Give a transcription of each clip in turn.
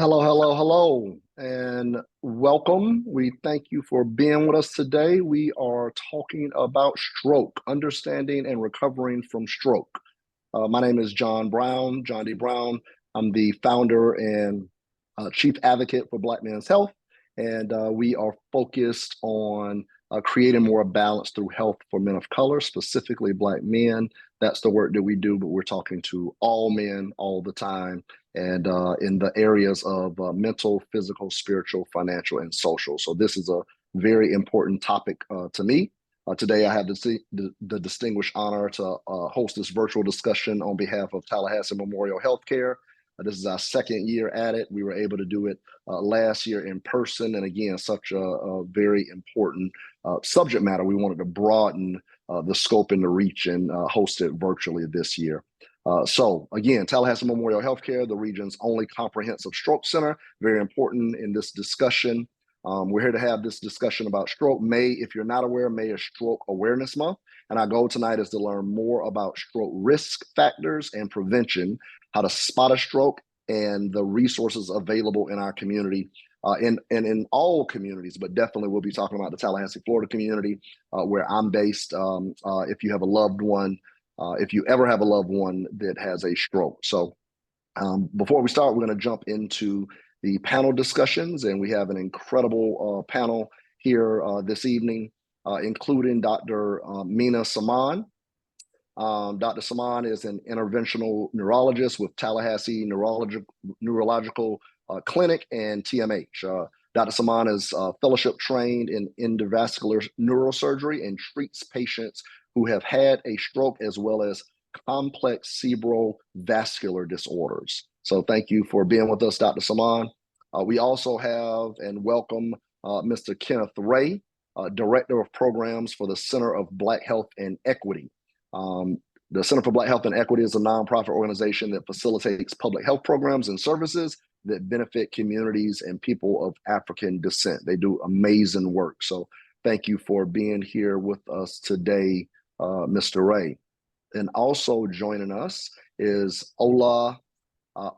Hello, hello, hello, and welcome. We thank you for being with us today. We are talking about stroke, understanding and recovering from stroke. My name is John Brown, John D. Brown. I'm the founder and chief advocate for Black Men's Health, and we are focused on creating more balance through health for men of color, specifically Black men. That's the work that we do, but we're talking to all men all the time and in the areas of mental, physical, spiritual, financial, and social. So this is a very important topic to me. Today, I have the distinguished honor to host this virtual discussion on behalf of Tallahassee Memorial Healthcare. This is our second year at it. We were able to do it last year in person. And again, such a very important subject matter. We wanted to broaden the scope and the reach and host it virtually this year. So again, Tallahassee Memorial Healthcare, the region's only comprehensive stroke center, very important in this discussion. We're here to have this discussion about stroke. May, if you're not aware, May is Stroke Awareness Month. And our goal tonight is to learn more about stroke risk factors and prevention, how to spot a stroke, and the resources available in our community, and in all communities, but definitely we'll be talking about the Tallahassee, Florida community, where I'm based. If you have a loved one, if you ever have a loved one that has a stroke. So before we start, we're going to jump into the panel discussions, and we have an incredible panel here this evening, including Dr. Mena Samaan. Dr. Samaan is an interventional neurologist with Tallahassee Neurological Clinic and TMH. Dr. Samaan is fellowship trained in endovascular neurosurgery and treats patients who have had a stroke as well as complex cerebrovascular disorders. So thank you for being with us, Dr. Samaan. We also have and welcome Mr. Kenneth Ray, Director of Programs for the Center of Black Health and Equity. The Center for Black Health and Equity is a nonprofit organization that facilitates public health programs and services that benefit communities and people of African descent. They do amazing work. So thank you for being here with us today, Mr. Ray. And also joining us is Olayiwola. I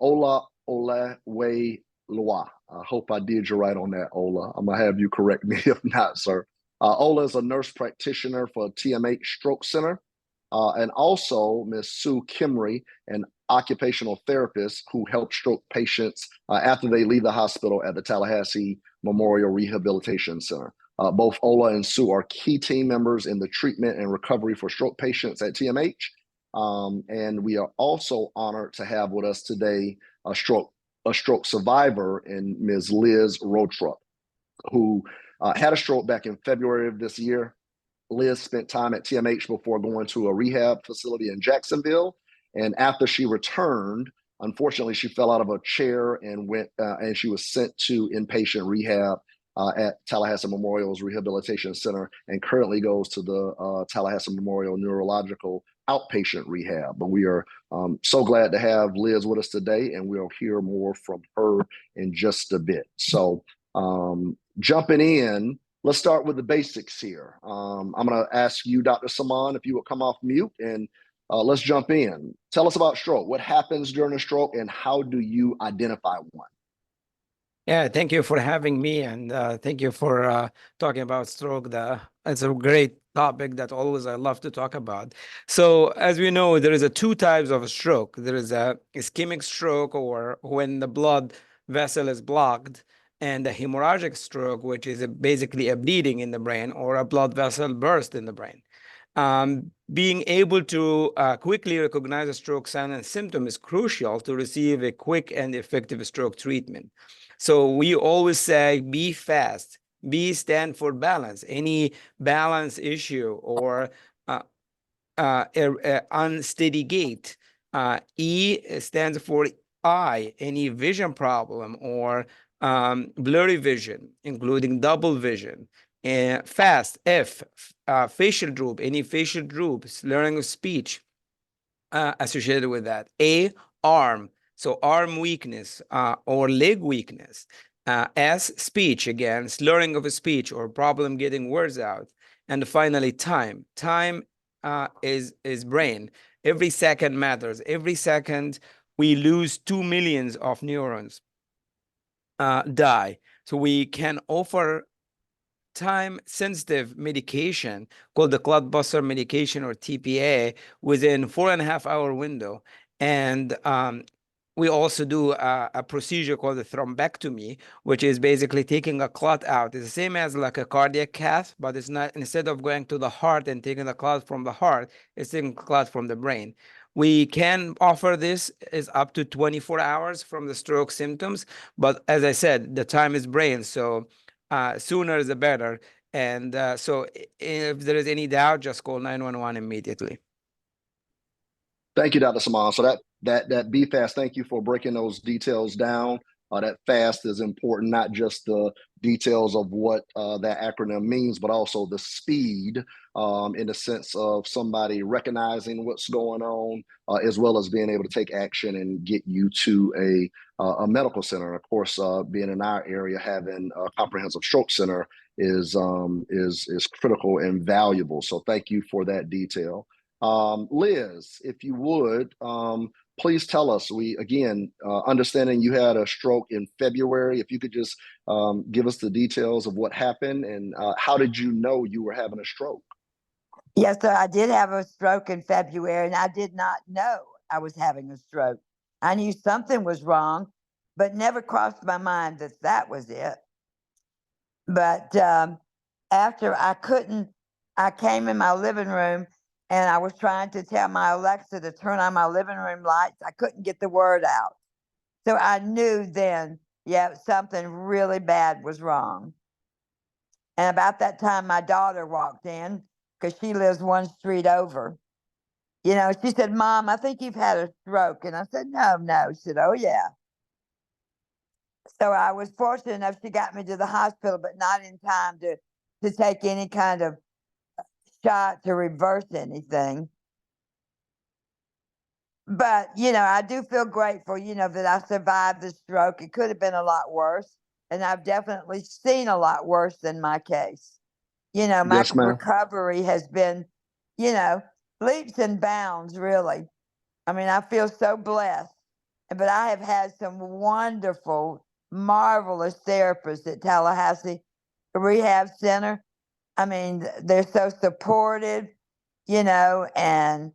hope I did you right on that, Ola. I'm gonna have you correct me if not, sir. Ola is a nurse practitioner for TMH Stroke Center, and also Ms. Sue Kimrey, an occupational therapist who helps stroke patients after they leave the hospital at the Tallahassee Memorial Rehabilitation Center. Both Ola and Sue are key team members in the treatment and recovery for stroke patients at TMH. And we are also honored to have with us today a stroke survivor in Ms. Liz Rotrup, who had a stroke back in February of this year. Liz spent time at TMH before going to a rehab facility in Jacksonville. And after she returned, unfortunately, she fell out of a chair and and she was sent to inpatient rehab at Tallahassee Memorial's Rehabilitation Center, and currently goes to the Tallahassee Memorial Neurological Outpatient Rehab. But we are so glad to have Liz with us today, and we'll hear more from her in just a bit. So jumping in, let's start with the basics here. I'm going to ask you, Dr. Samaan, if you would come off mute, and let's jump in. Tell us about stroke. What happens during a stroke, and how do you identify one? Yeah, thank you for having me, and thank you for talking about stroke. It's a great topic that always I love to talk about. So as we know, there is two types of stroke. There is a ischemic stroke, or when the blood vessel is blocked, and a hemorrhagic stroke, which is basically a bleeding in the brain or a blood vessel burst in the brain. Being able to quickly recognize a stroke sign and symptom is crucial to receive a quick and effective stroke treatment. So we always say, be fast. B stand for balance. Any balance issue or unsteady gait. E stands for eye. Any vision problem or blurry vision, including double vision. Fast, F, facial droop, any facial droop, slurring of speech associated with that. A, arm, so arm weakness or leg weakness. S, speech, again, slurring of speech or problem getting words out. And finally, time. Time is brain. Every second matters. Every second, we lose 2 million of neurons. die. So we can offer time-sensitive medication called the clot buster medication, or TPA, within 4.5 hour window. And we also do a procedure called the thrombectomy, which is basically taking a clot out. It's the same as like a cardiac cath, but it's not, instead of going to the heart and taking the clot from the heart, it's taking clot from the brain. We can offer this is up to 24 hours from the stroke symptoms, but as I said, the time is brain, so sooner the better. And so if there is any doubt, just call 911 immediately. Thank you, Dr. Samaan. So that B fast, thank you for breaking those details down. That fast is important, not just the details of what that acronym means, but also the speed in the sense of somebody recognizing what's going on, as well as being able to take action and get you to a medical center. Of course, being in our area, having a comprehensive stroke center is critical and valuable. So thank you for that detail. Liz, if you would, please tell us, understanding you had a stroke in February, if you could just give us the details of what happened and how did you know you were having a stroke? Yes, sir. I did have a stroke in February, and I did not know I was having a stroke. I knew something was wrong, but never crossed my mind that that was it. But after I came in my living room and I was trying to tell my Alexa to turn on my living room lights. I couldn't get the word out. So I knew then, yeah, something really bad was wrong. And about that time, my daughter walked in because she lives one street over. You know, she said, "Mom, I think you've had a stroke." And I said, "No, no." She said, "Oh, yeah." So I was fortunate enough, she got me to the hospital, but not in time to take any kind of shot to reverse anything. But, you know, I do feel grateful, you know, that I survived the stroke. It could have been a lot worse. And I've definitely seen a lot worse than my case. You know, my Yes, ma'am. recovery has been, you know, leaps and bounds, really. I mean, I feel so blessed. But I have had some wonderful, marvelous therapists at Tallahassee Rehab Center. I mean, they're so supportive, you know, and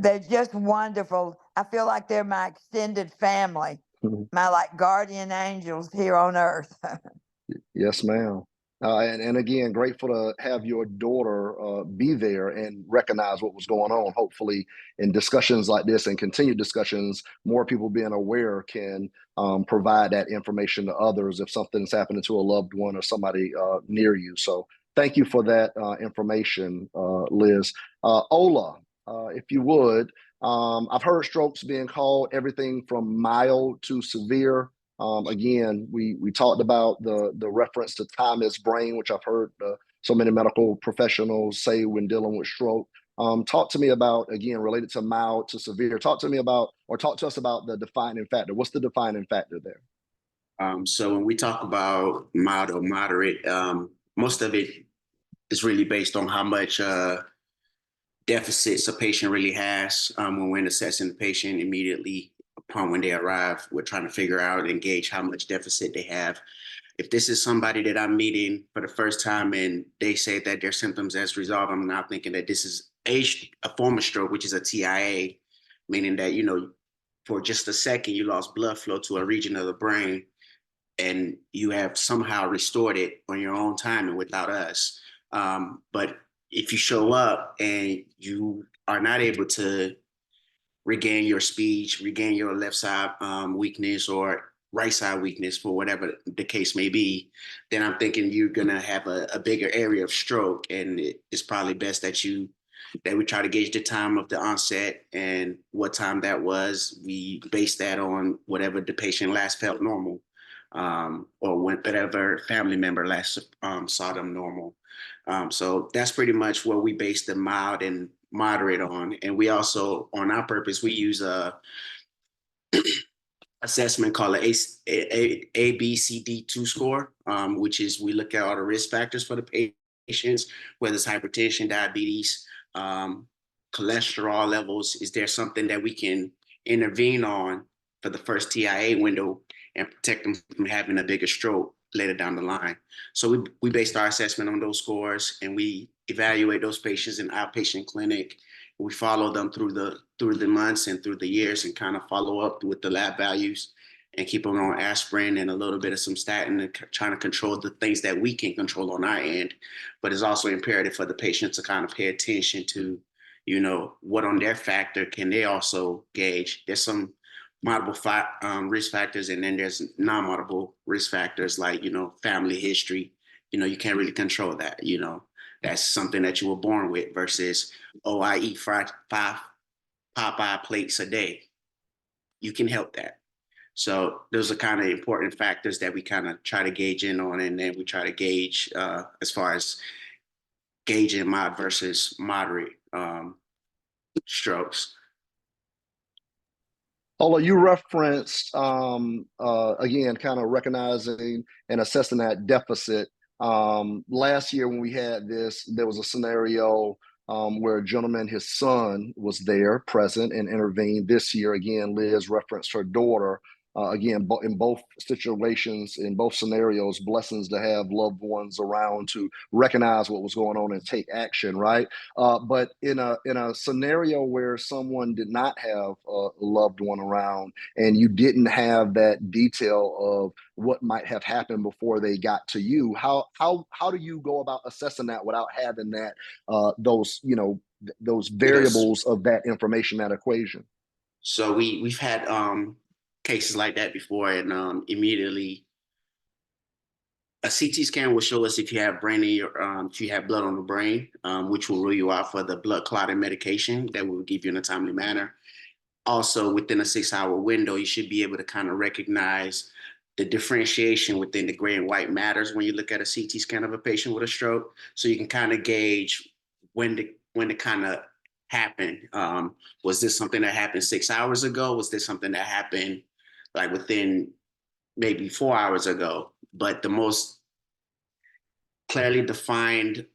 they're just wonderful. I feel like they're my extended family, my like guardian angels here on earth. Yes, ma'am. And again, grateful to have your daughter be there and recognize what was going on. Hopefully, in discussions like this and continued discussions, more people being aware can provide that information to others if something's happening to a loved one or somebody near you. So thank you for that information, Liz. Ola, if you would, I've heard strokes being called everything from mild to severe. Again, we talked about the reference to time is brain, which I've heard so many medical professionals say when dealing with stroke. Talk to me about, again, related to mild to severe. Talk to us about the defining factor. What's the defining factor there? So when we talk about mild or moderate, most of it is really based on how much deficits a patient really has. When we're assessing the patient immediately upon when they arrive, we're trying to figure out and gauge how much deficit they have. If this is somebody that I'm meeting for the first time and they say that their symptoms has resolved, I'm now thinking that this is a form of stroke, which is a TIA, meaning that, you know, for just a second, you lost blood flow to a region of the brain and you have somehow restored it on your own time and without us. But if you show up and you are not able to regain your speech, regain your left side weakness or right side weakness, for whatever the case may be, then I'm thinking you're gonna have a bigger area of stroke, and it's probably best that we try to gauge the time of the onset and what time that was. We base that on whatever the patient last felt normal, or whatever family member last saw them normal. So that's pretty much what we base the mild and moderate on. And we also, on our purpose, we use a assessment called a ABCD2 score, which is we look at all the risk factors for the patients, whether it's hypertension, diabetes, cholesterol levels. Is there something that we can intervene on for the first TIA window? and protect them from having a bigger stroke later down the line. So we based our assessment on those scores, and we evaluate those patients in outpatient clinic. We follow them through the months and through the years, and kind of follow up with the lab values and keep them on aspirin and a little bit of some statin, and trying to control the things that we can control on our end. But it's also imperative for the patient to kind of pay attention to, you know, what on their factor can they also gauge. There's some multiple risk factors, and then there's non-multiple risk factors like, you know, family history. You know, you can't really control that. You know, that's something that you were born with versus, oh, I eat five Popeye plates a day. You can help that. So those are kind of important factors that we kind of try to gauge in on, and then we try to gauge as far as gauging mild versus moderate strokes. Ola, you referenced, again, kind of recognizing and assessing that deficit. Last year when we had this, there was a scenario where a gentleman, his son was there present and intervened. This year, again, Liz referenced her daughter. Again, in both situations, in both scenarios, blessings to have loved ones around to recognize what was going on and take action, right? But in a scenario where someone did not have a loved one around, and you didn't have that detail of what might have happened before they got to you, how do you go about assessing that without having that those variables of that information, that equation? So we've had cases like that before, and immediately a CT scan will show us if you have if you have blood on the brain, which will rule you out for the blood clotting medication that will give you in a timely manner. Also, within a 6-hour window, you should be able to kind of recognize the differentiation within the gray and white matters when you look at a CT scan of a patient with a stroke. So you can kind of gauge when to kind of happen. Was this something that happened 6 hours ago? Was this something that happened like within maybe 4 hours ago? But the most clearly defined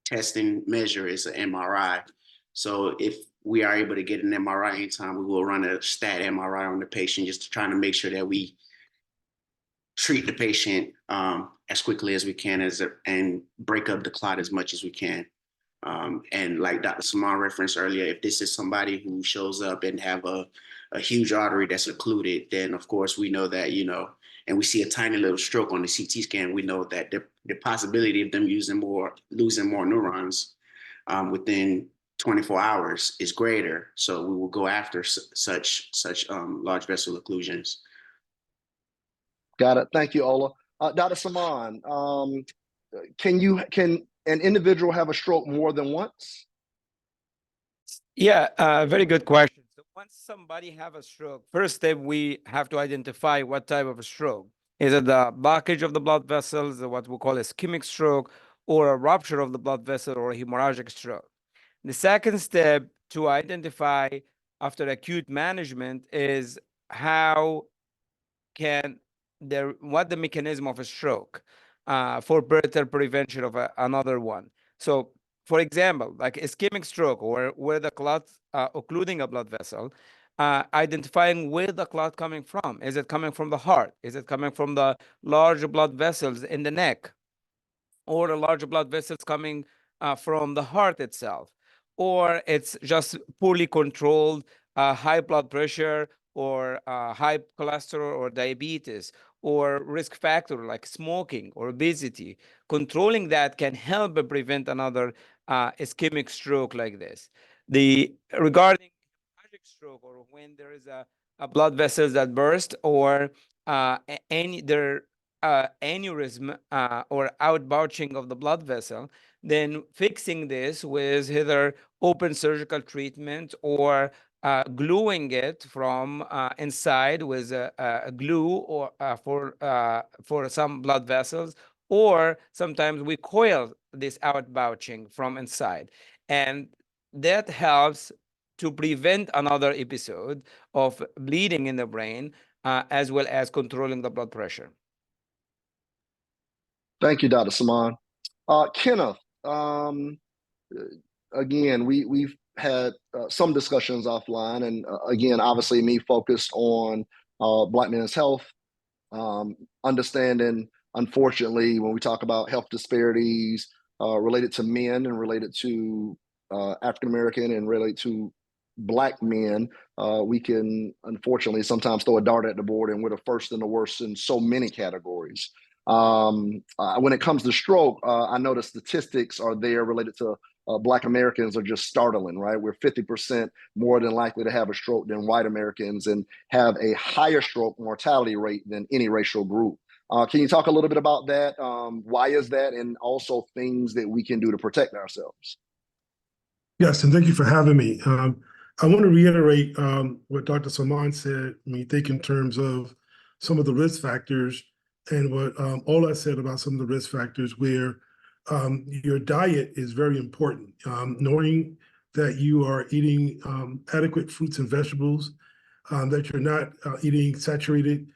testing measure is an MRI. So if we are able to get an MRI anytime, we will run a stat MRI on the patient, just to try to make sure that we treat the patient as quickly as we can, and break up the clot as much as we can. And like Dr. Samaan referenced earlier, if this is somebody who shows up and have a huge artery that's occluded, then of course we know that, you know, and we see a tiny little stroke on the CT scan, we know that the possibility of them losing more neurons within 24 hours is greater. So we will go after such large vessel occlusions. Got it. Thank you, Ola. Dr. Samaan, can an individual have a stroke more than once? Yeah, very good question. So once somebody have a stroke, first step, we have to identify what type of a stroke. Is it the blockage of the blood vessels, what we call ischemic stroke, or a rupture of the blood vessel, or a hemorrhagic stroke? The second step to identify after acute management is what the mechanism of a stroke for better prevention of another one. So for example, like ischemic stroke, or where the clot occluding a blood vessel, identifying where the clot coming from. Is it coming from the heart? Is it coming from the large blood vessels in the neck? Or the large blood vessels coming from the heart itself? Or it's just poorly controlled high blood pressure, or high cholesterol, or diabetes, or risk factor like smoking or obesity. Controlling that can help prevent another ischemic stroke like this. Regarding hemorrhagic stroke, or when there is a blood vessels that burst, or aneurysm or outbouching of the blood vessel, then fixing this with either open surgical treatment, or gluing it from inside with a glue, or for some blood vessels, or sometimes we coil this outbouching from inside, and that helps to prevent another episode of bleeding in the brain, as well as controlling the blood pressure. Thank you, Dr. Samaan. Kenneth, again, we've had some discussions offline, and again, obviously me focused on Black men's health, understanding, unfortunately, when we talk about health disparities related to men and related to African American and related to Black men, we can unfortunately sometimes throw a dart at the board, and we're the first and the worst in so many categories. When it comes to stroke, I know the statistics are there related to Black Americans are just startling, right? We're 50% more than likely to have a stroke than white Americans and have a higher stroke mortality rate than any racial group. Can you talk a little bit about that? Why is that? And also things that we can do to protect ourselves. Yes, and thank you for having me. I want to reiterate what Dr. Samaan said. I mean, think in terms of some of the risk factors and what Ola said about some of the risk factors where your diet is very important. Knowing that you are eating adequate fruits and vegetables, that you're not eating saturated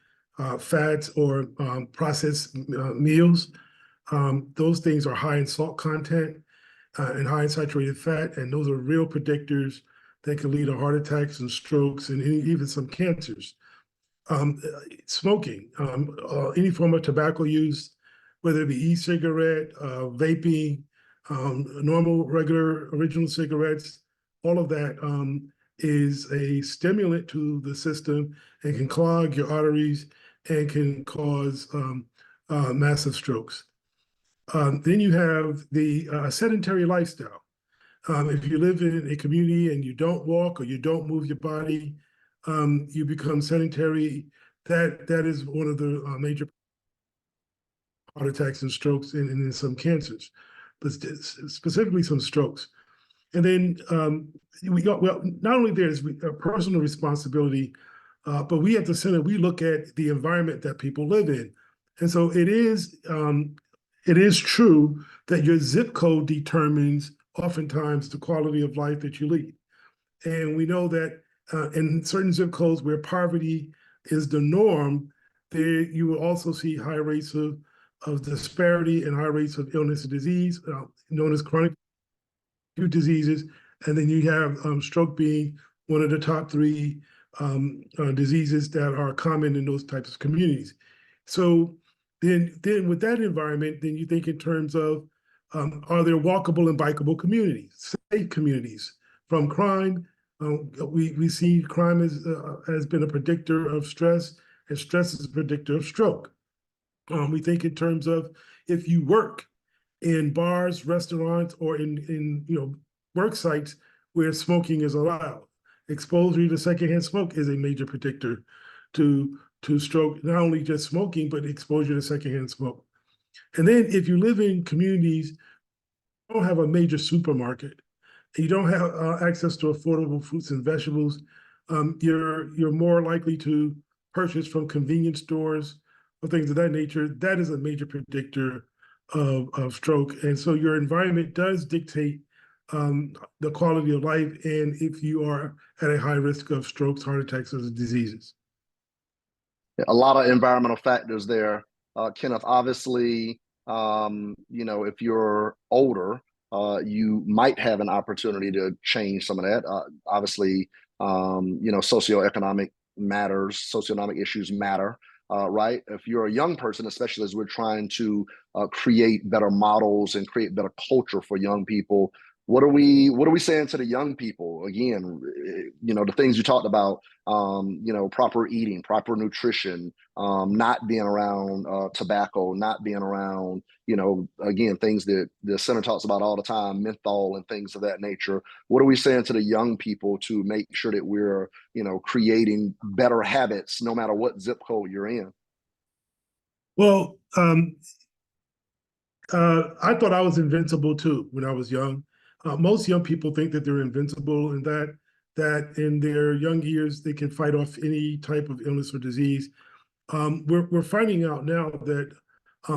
fats or processed meals. Those things are high in salt content and high in saturated fat, and those are real predictors that can lead to heart attacks and strokes and even some cancers. Smoking, any form of tobacco use, whether it be e-cigarette, vaping, normal, regular, original cigarettes, all of that is a stimulant to the system and can clog your arteries and can cause massive strokes. Then you have the sedentary lifestyle. If you live in a community and you don't walk or you don't move your body, you become sedentary. That is one of the major heart attacks and strokes and some cancers, but specifically some strokes. And then not only there's a personal responsibility, but we at the center, we look at the environment that people live in. And so it is true that your zip code determines oftentimes the quality of life that you lead. And we know that in certain zip codes where poverty is the norm, there you will also see high rates of disparity and high rates of illness and disease, known as chronic acute diseases. And then you have stroke being one of the top three diseases that are common in those types of communities. So then with that environment, then you think in terms of, are there walkable and bikeable communities, safe communities from crime? We see crime has been a predictor of stress, and stress is a predictor of stroke. We think in terms of if you work in bars, restaurants, or in work sites where smoking is allowed. Exposure to secondhand smoke is a major predictor to stroke, not only just smoking, but exposure to secondhand smoke. And then if you live in communities, you don't have a major supermarket, and you don't have access to affordable fruits and vegetables, you're more likely to purchase from convenience stores or things of that nature. That is a major predictor of stroke. And so your environment does dictate the quality of life, and if you are at a high risk of strokes, heart attacks, or diseases. A lot of environmental factors there. Kenneth, obviously, if you're older, you might have an opportunity to change some of that. Obviously, socioeconomic matters, socioeconomic issues matter, right? If you're a young person, especially as we're trying to create better models and create better culture for young people, what are we saying to the young people? Again, the things you talked about, proper eating, proper nutrition, not being around tobacco, not being around, again, things that the center talks about all the time, menthol and things of that nature. What are we saying to the young people to make sure that we're, creating better habits no matter what zip code you're in? Well, I thought I was invincible too when I was young. Most young people think that they're invincible and that in their young years they can fight off any type of illness or disease. We're finding out now that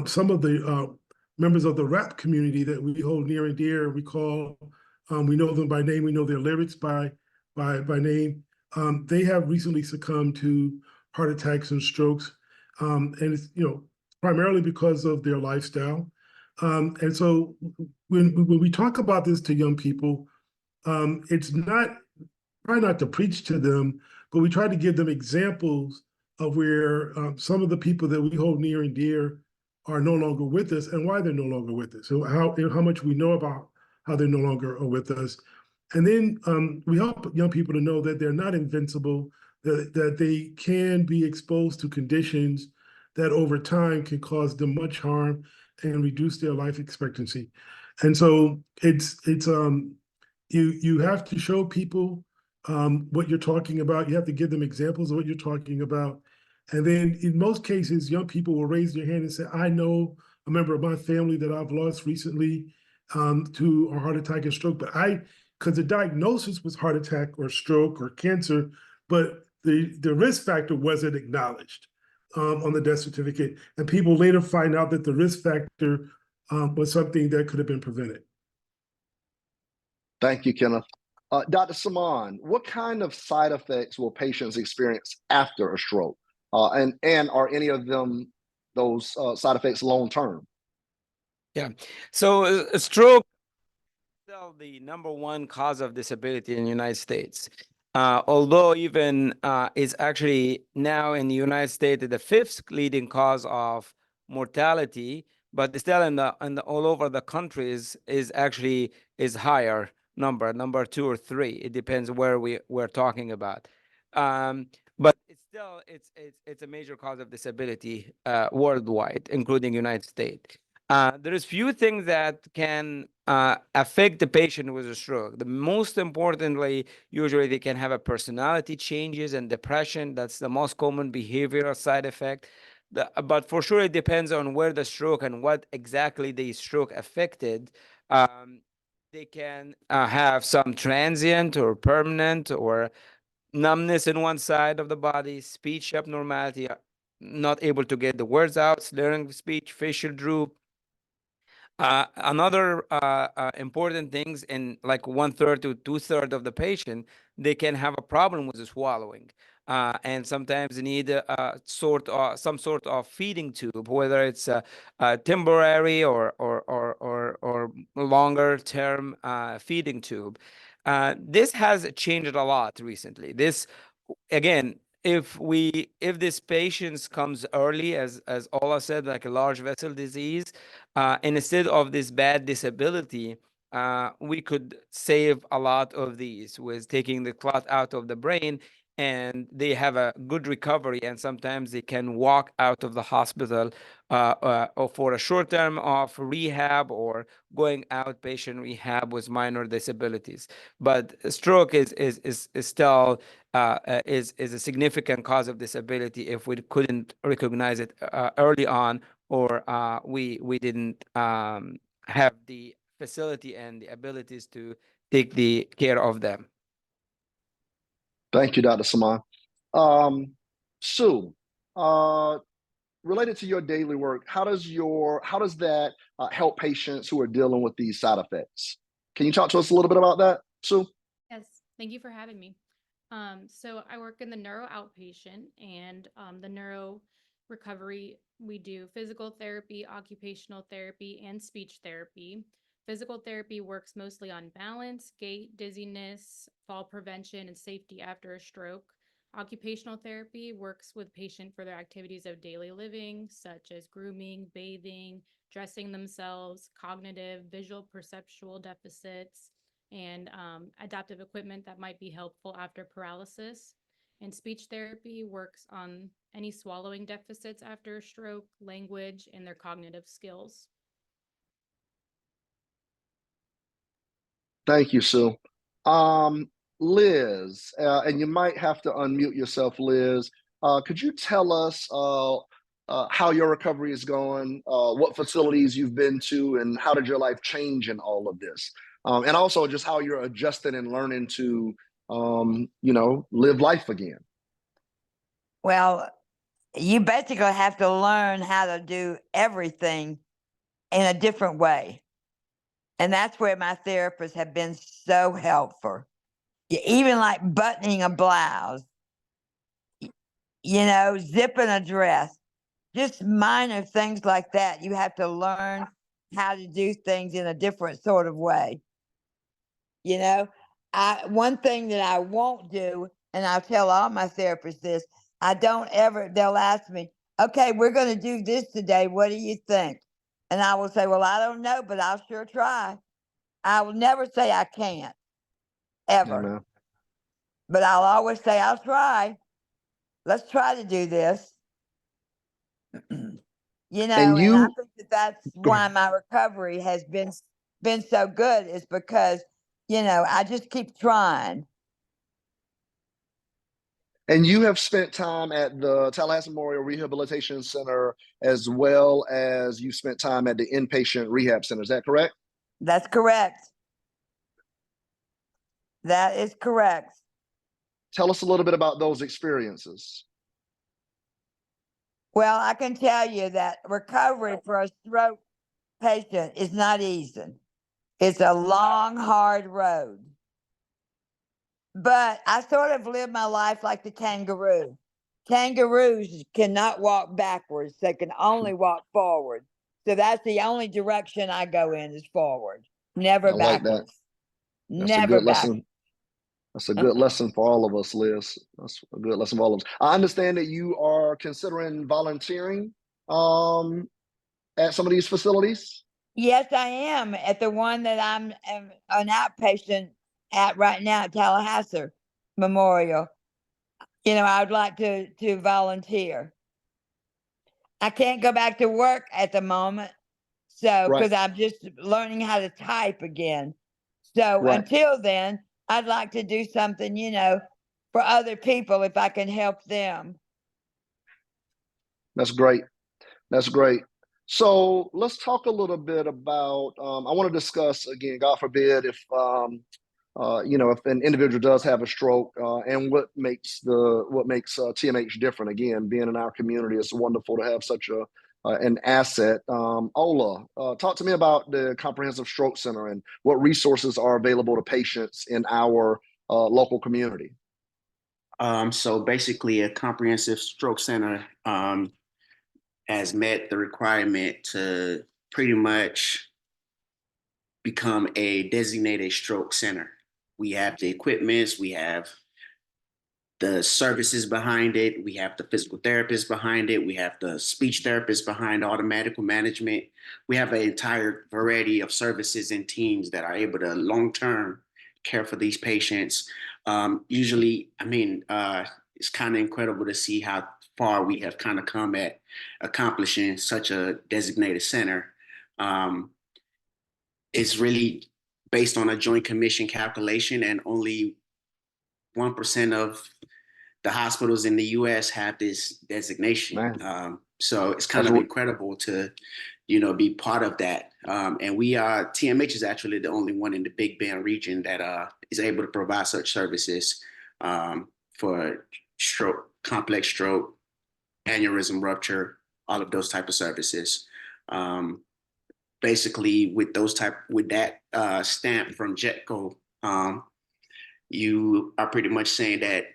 some of the members of the rap community that we hold near and dear, we know them by name, we know their lyrics by name. They have recently succumbed to heart attacks and strokes, and it's primarily because of their lifestyle. And so when we talk about this to young people, it's try not to preach to them, but we try to give them examples of where some of the people that we hold near and dear are no longer with us and why they're no longer with us. So how much we know about how they're no longer with us. And then we help young people to know that they're not invincible, that they can be exposed to conditions that over time can cause them much harm and reduce their life expectancy. And so it's you have to show people what you're talking about. You have to give them examples of what you're talking about. And then in most cases, young people will raise their hand and say, I know a member of my family that I've lost recently to a heart attack and stroke, but because the diagnosis was heart attack or stroke or cancer, but the risk factor wasn't acknowledged on the death certificate. And people later find out that the risk factor was something that could have been prevented. Thank you, Kenneth. Dr. Samaan, what kind of side effects will patients experience after a stroke? And are any of them those side effects long-term? Yeah. So a stroke is still the #1 cause of disability in the United States. Although even is actually now in the United States the 5th leading cause of mortality, but still in the all over the country is actually higher number 2 or 3. It depends where we're talking about. But it's still it's a major cause of disability worldwide, including United States. There is few things that can affect the patient with a stroke. The most importantly, usually they can have a personality changes and depression. That's the most common behavioral side effect. But for sure, it depends on where the stroke and what exactly the stroke affected. They can have some transient or permanent or numbness in one side of the body, speech abnormality, not able to get the words out, slurring of speech, facial droop. Another important things in like 1/3 to 2/3 of the patient, they can have a problem with the swallowing. And sometimes they need some sort of feeding tube, whether it's a temporary or longer term feeding tube. This has changed a lot recently. This, again, if this patient comes early, as Ola said, like a large vessel disease, and instead of this bad disability, we could save a lot of these with taking the clot out of the brain, and they have a good recovery, and sometimes they can walk out of the hospital or for a short term of rehab or going outpatient rehab with minor disabilities. But stroke is still is a significant cause of disability if we couldn't recognize it early on, or we didn't have the facility and the abilities to take the care of them. Thank you, Dr. Samaan. Sue, related to your daily work, how does that help patients who are dealing with these side effects? Can you talk to us a little bit about that, Sue? Yes, thank you for having me. So I work in the neuro outpatient, and the neuro recovery, we do physical therapy, occupational therapy, and speech therapy. Physical therapy works mostly on balance, gait, dizziness, fall prevention, and safety after a stroke. Occupational therapy works with patient for their activities of daily living, such as grooming, bathing, dressing themselves, cognitive, visual, perceptual deficits, and adaptive equipment that might be helpful after paralysis. And speech therapy works on any swallowing deficits after a stroke, language, and their cognitive skills. Thank you, Sue. Liz, and you might have to unmute yourself, Liz. Could you tell us how your recovery is going, what facilities you've been to, and how did your life change in all of this? And also just how you're adjusting and learning to, live life again. Well, you basically have to learn how to do everything in a different way. And that's where my therapists have been so helpful. Even like buttoning a blouse, zipping a dress, just minor things like that. You have to learn how to do things in a different sort of way. One thing that I won't do, and I'll tell all my therapists this, I don't ever, they'll ask me, okay, we're going to do this today. What do you think? And I will say, well, I don't know, but I'll sure try. I will never say I can't, ever. Amen. But I'll always say, I'll try. Let's try to do this. You know, And and I you, think that that's go why ahead. my recovery has been so good, is because, you know, I just keep trying. And you have spent time at the Tallahassee Memorial Rehabilitation Center as well as you spent time at the inpatient rehab center. Is that correct? That's correct. That is correct. Tell us a little bit about those experiences. Well, I can tell you that recovery for a stroke patient is not easy. It's a long, hard road. But I sort of live my life like the kangaroo. Kangaroos cannot walk backwards, they can only walk forward. So that's the only direction I go in, is forward, never I like that. backwards. That's a Never good backwards. lesson. That's a good lesson for all of us, Liz. That's a good lesson for all of us. I understand that you are considering volunteering at some of these facilities. Yes, I am at the one that I'm an outpatient at right now at Tallahassee Memorial. You know, I would like to volunteer. I can't go back to work at the moment, so Right. because I'm just learning how to type again. So Right. until then, I'd like to do something, you know, for other people if I can help them. That's great. That's great. So let's talk a little bit about, I want to discuss again, God forbid, if, you know, if an individual does have a stroke and what makes TMH different. Again, being in our community, it's wonderful to have such an asset. Ola, talk to me about the Comprehensive Stroke Center and what resources are available to patients in our local community. So basically, a comprehensive stroke center has met the requirement to pretty much become a designated stroke center. We have the equipments, we have the services behind it, we have the physical therapists behind it, we have the speech therapists behind all the medical management. We have an entire variety of services and teams that are able to long-term care for these patients. Usually, I mean, it's kind of incredible to see how far we have kind of come at accomplishing such a designated center. It's really based on a joint commission calculation, and only 1% of the hospitals in the U.S. have this designation. So it's kind of incredible to, you know, be part of that. And TMH is actually the only one in the Big Bend region that is able to provide such services for stroke, complex stroke, aneurysm rupture, all of those type of services. Basically, with that stamp from Jetco, you are pretty much saying that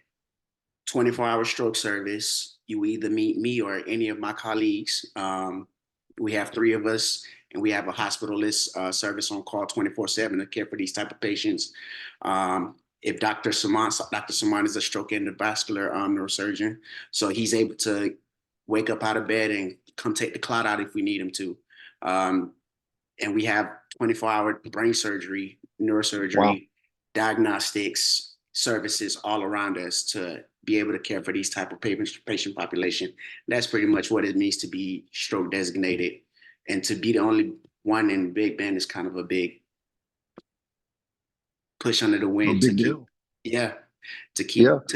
24-hour stroke service, you either meet me or any of my colleagues. We have 3 of us, and we have a hospitalist service on call 24/7 to care for these type of patients. If Dr. Samaan is a stroke endovascular neurosurgeon, so he's able to wake up out of bed and come take the clot out if we need him to. And we have 24-hour brain surgery, neurosurgery, diagnostics services all around us to be able to care for these type of patient population. That's pretty much what it means to be stroke designated, and to be the only one in Big Bend is kind of a big push under the wind to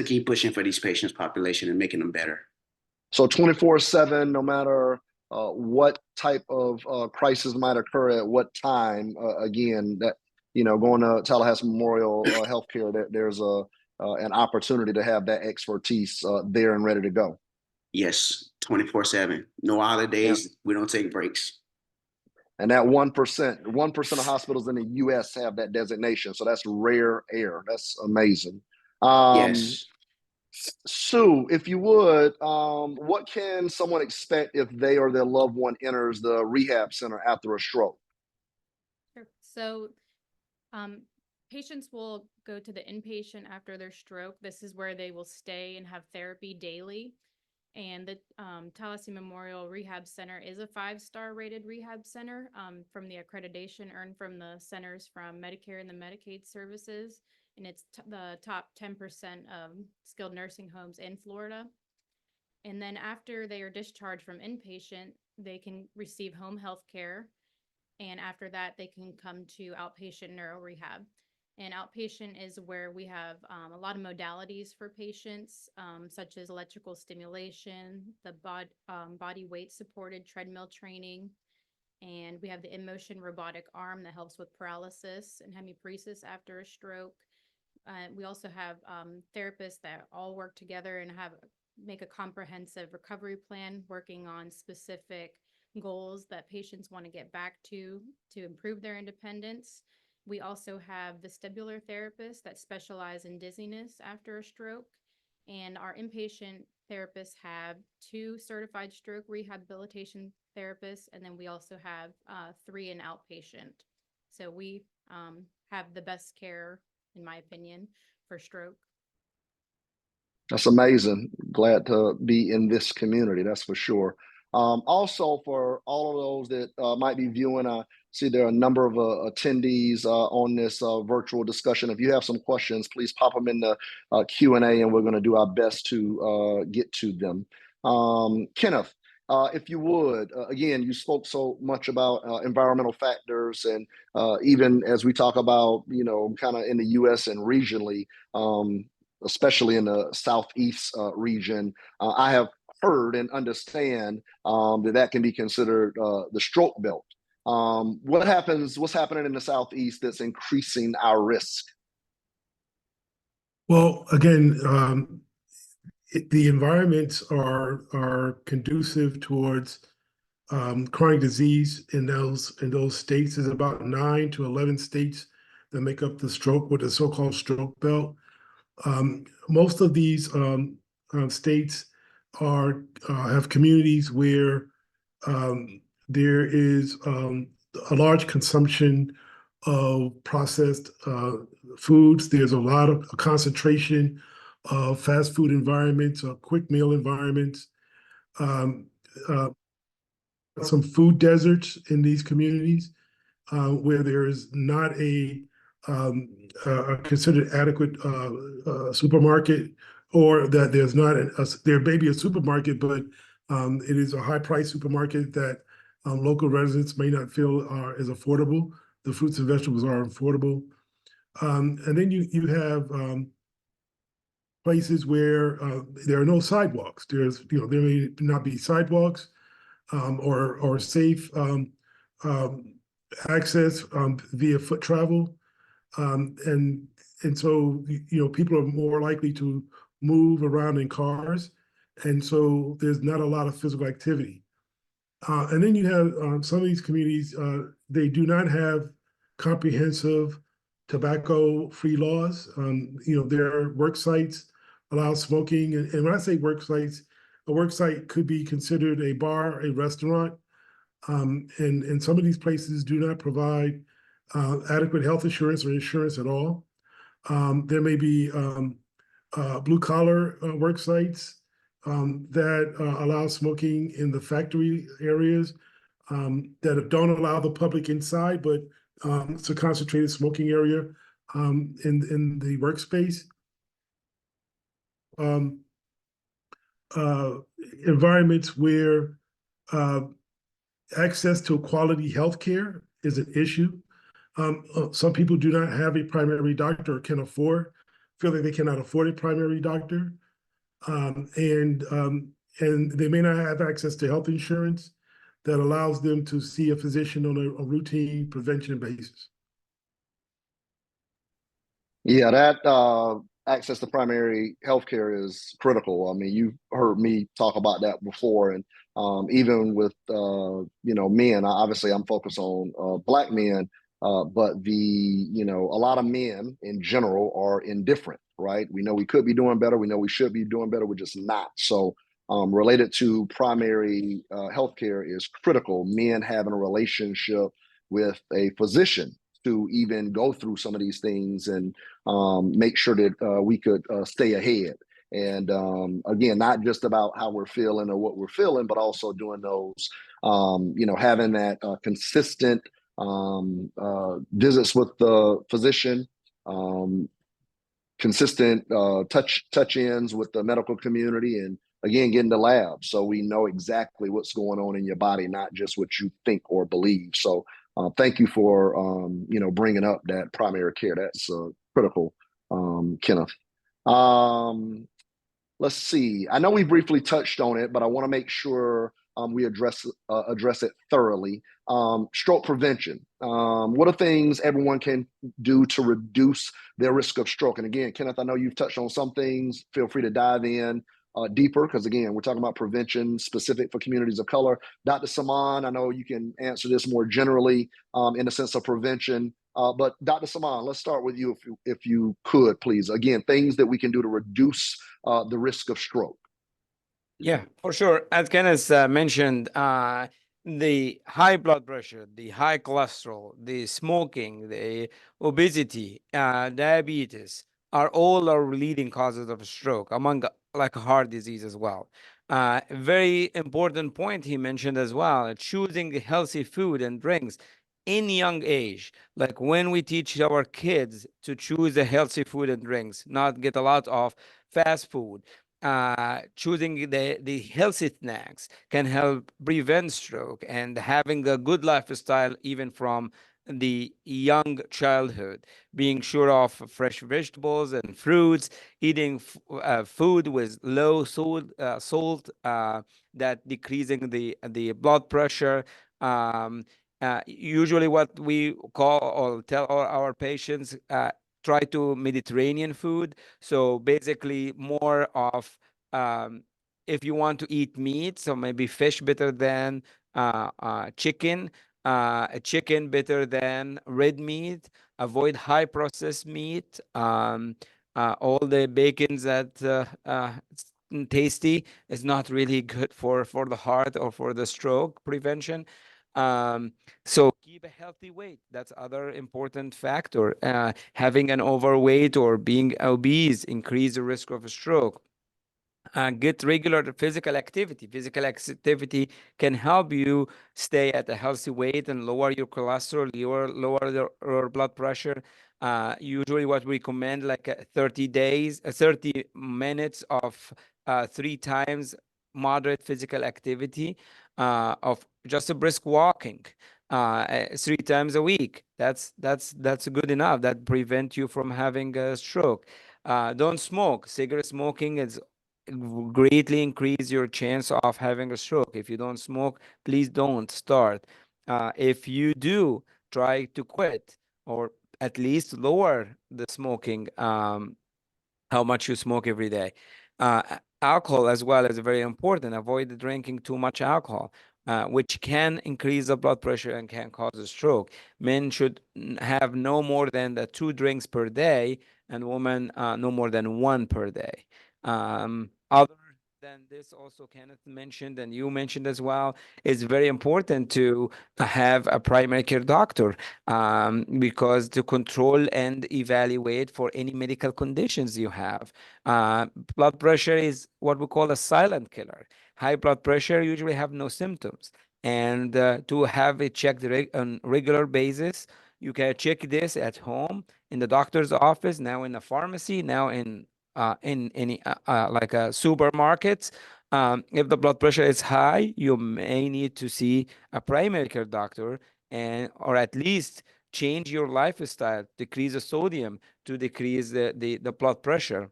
keep pushing for these patients population and making them better. So 24/7, no matter what type of crisis might occur at what time, again, that, you know, going to Tallahassee Memorial Healthcare, there's an opportunity to have that expertise there and ready to go. Yes, 24/7. No holidays. Yeah. We don't take breaks. And that 1% of hospitals in the U.S. have that designation. So that's rare air. That's amazing. Yes. Sue, if you would, what can someone expect if they or their loved one enters the rehab center after a stroke? Sure. So patients will go to the inpatient after their stroke. This is where they will stay and have therapy daily. And the Tallahassee Memorial Rehab Center is a 5-star rated rehab center from the accreditation earned from the centers from Medicare and the Medicaid services. And it's the top 10% of skilled nursing homes in Florida. And then after they are discharged from inpatient, they can receive home health care. And after that, they can come to outpatient neuro rehab. And outpatient is where we have a lot of modalities for patients, such as electrical stimulation, the body weight supported treadmill training, and we have the in-motion robotic arm that helps with paralysis and hemiparesis after a stroke. We also have therapists that all work together and make a comprehensive recovery plan, working on specific goals that patients want to get back to improve their independence. We also have vestibular therapists that specialize in dizziness after a stroke. And our inpatient therapists have 2 certified stroke rehabilitation therapists. And then we also have 3 in outpatient. So we have the best care, in my opinion, for stroke. That's amazing. Glad to be in this community, that's for sure. Also, for all of those that might be viewing, I see there are a number of attendees on this virtual discussion. If you have some questions, please pop them in the Q&A, and we're going to do our best to get to them. Kenneth, if you would, again, you spoke so much about environmental factors, and even as we talk about, kind of in the U.S. and regionally, especially in the Southeast region, I have heard and understand that can be considered the stroke belt. What's happening in the Southeast that's increasing our risk? Well, again, the environments are conducive towards chronic disease in those states. There's about 9 to 11 states that make up the stroke, with the so-called stroke belt. Most of these states have communities where there is a large consumption of processed foods. There's a lot of concentration of fast food environments, quick meal environments, some food deserts in these communities where there is not a considered adequate supermarket, or that there's not there may be a supermarket, but it is a high-priced supermarket that local residents may not feel is affordable. The fruits and vegetables are affordable. And then you have places where there are no sidewalks. There may not be sidewalks or safe access via foot travel. And so, people are more likely to move around in cars. And so there's not a lot of physical activity. And then you have some of these communities, they do not have comprehensive tobacco-free laws. Their work sites allow smoking. And when I say work sites, a work site could be considered a bar, a restaurant. And some of these places do not provide adequate health insurance or insurance at all. There may be blue-collar work sites that allow smoking in the factory areas that don't allow the public inside, but it's a concentrated smoking area in the workspace. Environments where access to quality health care is an issue. Some people do not have a primary doctor or feel like they cannot afford a primary doctor. And they may not have access to health insurance that allows them to see a physician on a routine prevention basis. Yeah, that access to primary healthcare is critical. I mean, you've heard me talk about that before, and even with men. Obviously, I'm focused on Black men, but a lot of men in general are indifferent, right? We know we could be doing better. We know we should be doing better. We're just not. So, related to primary healthcare is critical. Men having a relationship with a physician to even go through some of these things and make sure that we could stay ahead. And again, not just about how we're feeling or what we're feeling, but also doing those, having that consistent visits with the physician, consistent touch-ins with the medical community, and again, getting the lab so we know exactly what's going on in your body, not just what you think or believe. So thank you for bringing up that primary care. That's critical, Kenneth. Let's see. I know we briefly touched on it, but I want to make sure we address it thoroughly. Stroke prevention. What are things everyone can do to reduce their risk of stroke? And again, Kenneth, I know you've touched on some things. Feel free to dive in deeper, because again, we're talking about prevention specific for communities of color. Dr. Samaan, I know you can answer this more generally in the sense of prevention. But Dr. Samaan, let's start with you, if you could, please. Again, things that we can do to reduce the risk of stroke. Yeah, for sure. As Kenneth mentioned, the high blood pressure, the high cholesterol, the smoking, the obesity, diabetes are all our leading causes of stroke, among like heart disease as well. Very important point he mentioned as well, choosing healthy food and drinks in young age. Like when we teach our kids to choose a healthy food and drinks, not get a lot of fast food, choosing the healthy snacks can help prevent stroke, and having a good lifestyle even from the young childhood, being sure of fresh vegetables and fruits, eating food with low salt that decreasing the blood pressure. Usually what we call or tell our patients, try to Mediterranean food. So basically more of, if you want to eat meat, so maybe fish better than chicken, chicken better than red meat, avoid high processed meat, all the bacons that tasty is not really good for the heart or for the stroke prevention. So keep a healthy weight. That's other important factor. Having an overweight or being obese increase the risk of a stroke. Get regular physical activity. Physical activity can help you stay at a healthy weight and lower your cholesterol, lower your blood pressure. Usually what we recommend, like 30 days, 30 minutes of 3 times moderate physical activity, of just a brisk walking 3 times a week. That's good enough. That prevent you from having a stroke. Don't smoke. Cigarette smoking is greatly increase your chance of having a stroke. If you don't smoke, please don't start. If you do, try to quit, or at least lower the smoking, how much you smoke every day. Alcohol as well is very important. Avoid drinking too much alcohol, which can increase the blood pressure and can cause a stroke. Men should have no more than 2 drinks per day, and women no more than 1 per day. Other than this, also Kenneth mentioned, and you mentioned as well, it's very important to have a primary care doctor, because to control and evaluate for any medical conditions you have. Blood pressure is what we call a silent killer. High blood pressure usually have no symptoms, and to have it checked on regular basis. You can check this at home, in the doctor's office, now in the pharmacy, now in any like supermarkets. If the blood pressure is high, you may need to see a primary care doctor, and or at least change your lifestyle, decrease the sodium to decrease the blood pressure.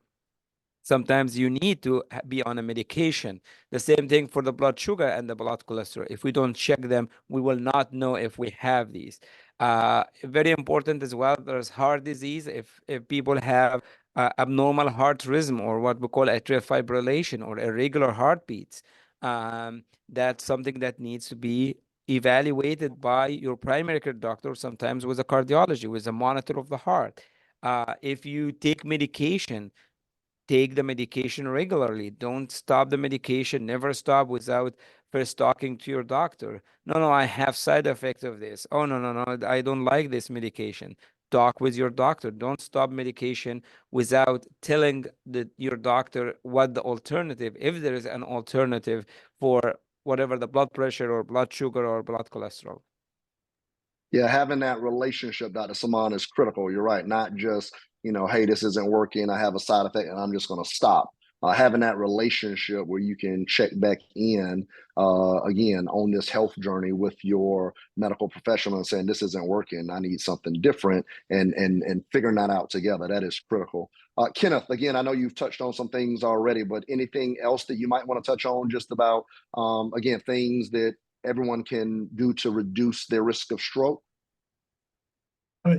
Sometimes you need to be on a medication. The same thing for the blood sugar and the blood cholesterol. If we don't check them, we will not know if we have these. Very important as well, there's heart disease. If people have abnormal heart rhythm, or what we call atrial fibrillation or irregular heartbeats, that's something that needs to be evaluated by your primary care doctor, sometimes with a cardiology, with a monitor of the heart. If you take medication, take the medication regularly. Don't stop the medication. Never stop without first talking to your doctor. No, I have side effect of this. Oh, no, I don't like this medication. Talk with your doctor. Don't stop medication without telling your doctor what the alternative, if there is an alternative for whatever the blood pressure or blood sugar or blood cholesterol. Yeah, having that relationship, Dr. Samaan, is critical. You're right. Not just, hey, this isn't working, I have a side effect, and I'm just going to stop. Having that relationship where you can check back in again on this health journey with your medical professional and saying, this isn't working, I need something different, and figuring that out together. That is critical. Kenneth, again, I know you've touched on some things already, but anything else that you might want to touch on just about, again, things that everyone can do to reduce their risk of stroke?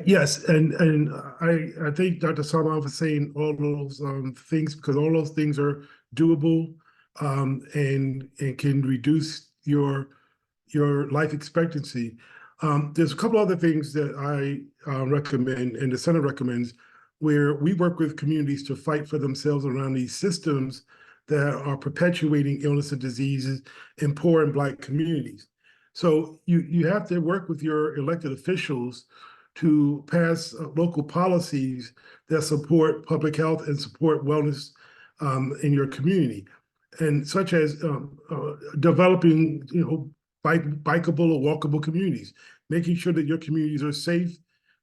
Yes, and I think Dr. Samaan was saying all those things because all those things are doable and can reduce your life expectancy. There's a couple other things that I recommend and the center recommends where we work with communities to fight for themselves around these systems that are perpetuating illness and diseases in poor and Black communities. So you have to work with your elected officials to pass local policies that support public health and support wellness in your community, and such as developing, bikeable or walkable communities, making sure that your communities are safe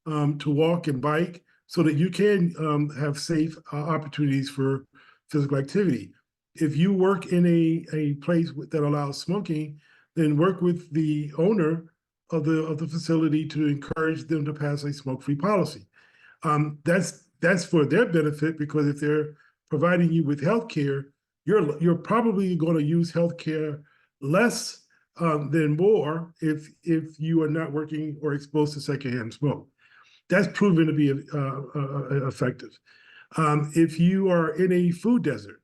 to walk and bike, so that you can have safe opportunities for physical activity. If you work in a place that allows smoking, then work with the owner of the facility to encourage them to pass a smoke-free policy. That's for their benefit, because if they're providing you with health care, you're probably going to use health care less than more if you are not working or exposed to secondhand smoke. That's proven to be effective. If you are in a food desert,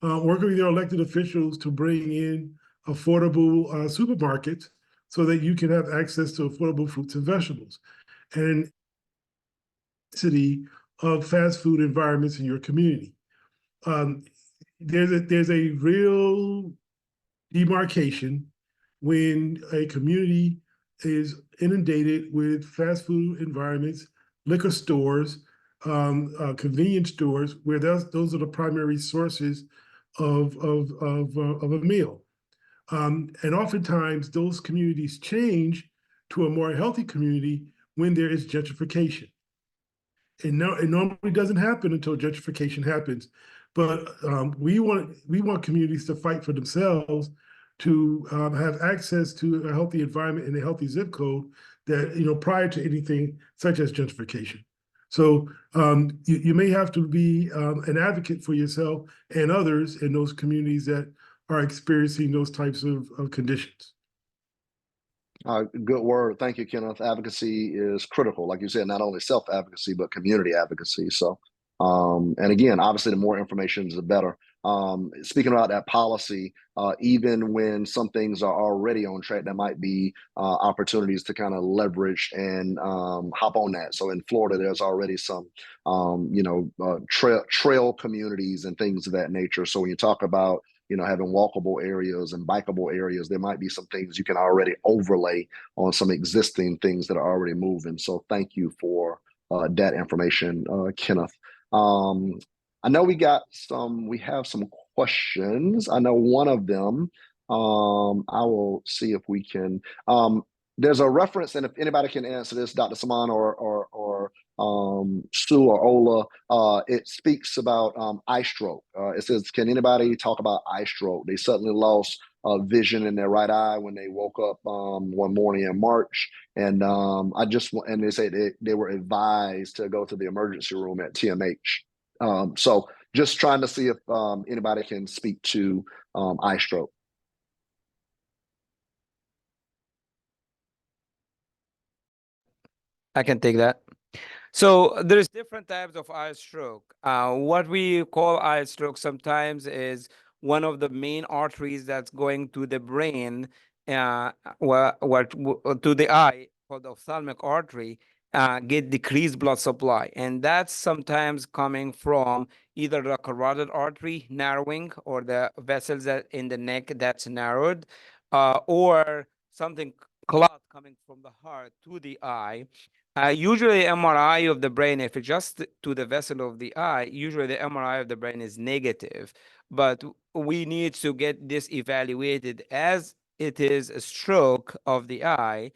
working with your elected officials to bring in affordable supermarkets so that you can have access to affordable fruits and vegetables, and city of fast food environments in your community. There's a real demarcation when a community is inundated with fast food environments, liquor stores, convenience stores, where those are the primary sources of a meal. And oftentimes those communities change to a more healthy community when there is gentrification. And no, it normally doesn't happen until gentrification happens. But we want communities to fight for themselves, to have access to a healthy environment and a healthy zip code that, prior to anything such as gentrification. So you may have to be an advocate for yourself and others in those communities that are experiencing those types of conditions. Good word. Thank you, Kenneth. Advocacy is critical. Like you said, not only self-advocacy, but community advocacy. So, and again, obviously, the more information is the better. Speaking about that policy, even when some things are already on track, there might be opportunities to kind of leverage and hop on that. So in Florida, there's already some, trail communities and things of that nature. So when you talk about having walkable areas and bikeable areas, there might be some things you can already overlay on some existing things that are already moving. So thank you for that information, Kenneth. I know we have some questions. I know one of them, I will see if we can, there's a reference, and if anybody can answer this, Dr. Samaan or Sue or Ola, it speaks about eye stroke. It says, can anybody talk about eye stroke? They suddenly lost vision in their right eye when they woke up one morning in March, and and they say they were advised to go to the emergency room at TMH. So just trying to see if anybody can speak to eye stroke. I can take that. So there's different types of eye stroke. What we call eye stroke sometimes is one of the main arteries that's going to the brain, to the eye, called the ophthalmic artery, get decreased blood supply. And that's sometimes coming from either the carotid artery narrowing or the vessels that in the neck that's narrowed, or something clot coming from the heart to the eye. Usually MRI of the brain, if it's just to the vessel of the eye, usually the MRI of the brain is negative, but we need to get this evaluated as it is a stroke of the eye.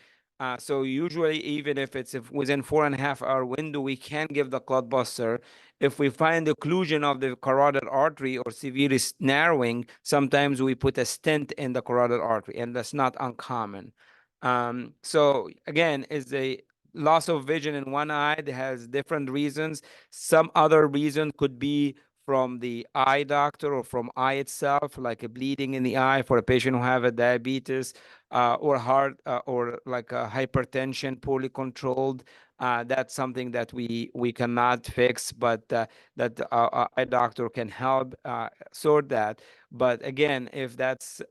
So usually, even if it's within 4.5 hour window, we can give the clot buster. If we find occlusion of the carotid artery or severe narrowing, sometimes we put a stent in the carotid artery, and that's not uncommon. So again, is a loss of vision in one eye that has different reasons. Some other reason could be from the eye doctor or from eye itself, like a bleeding in the eye for a patient who have a diabetes, or heart, or like a hypertension poorly controlled. That's something that we cannot fix, but that our eye doctor can help sort that. But again, if that's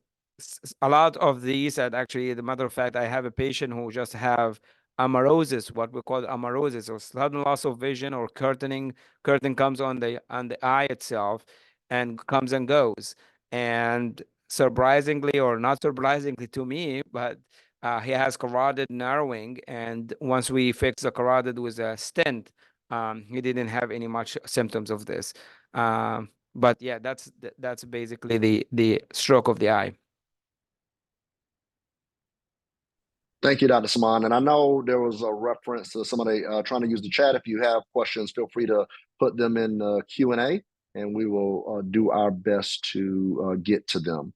a lot of these, and actually, the matter of fact, I have a patient who just have amarosis, what we call amarosis, or sudden loss of vision, or curtain comes on the eye itself and comes and goes. And surprisingly, or not surprisingly to me, but he has carotid narrowing, and once we fix the carotid with a stent, he didn't have any much symptoms of this. But yeah, that's basically the stroke of the eye. Thank you, Dr. Samaan. And I know there was a reference to somebody trying to use the chat. If you have questions, feel free to put them in the Q&A, and we will do our best to get to them.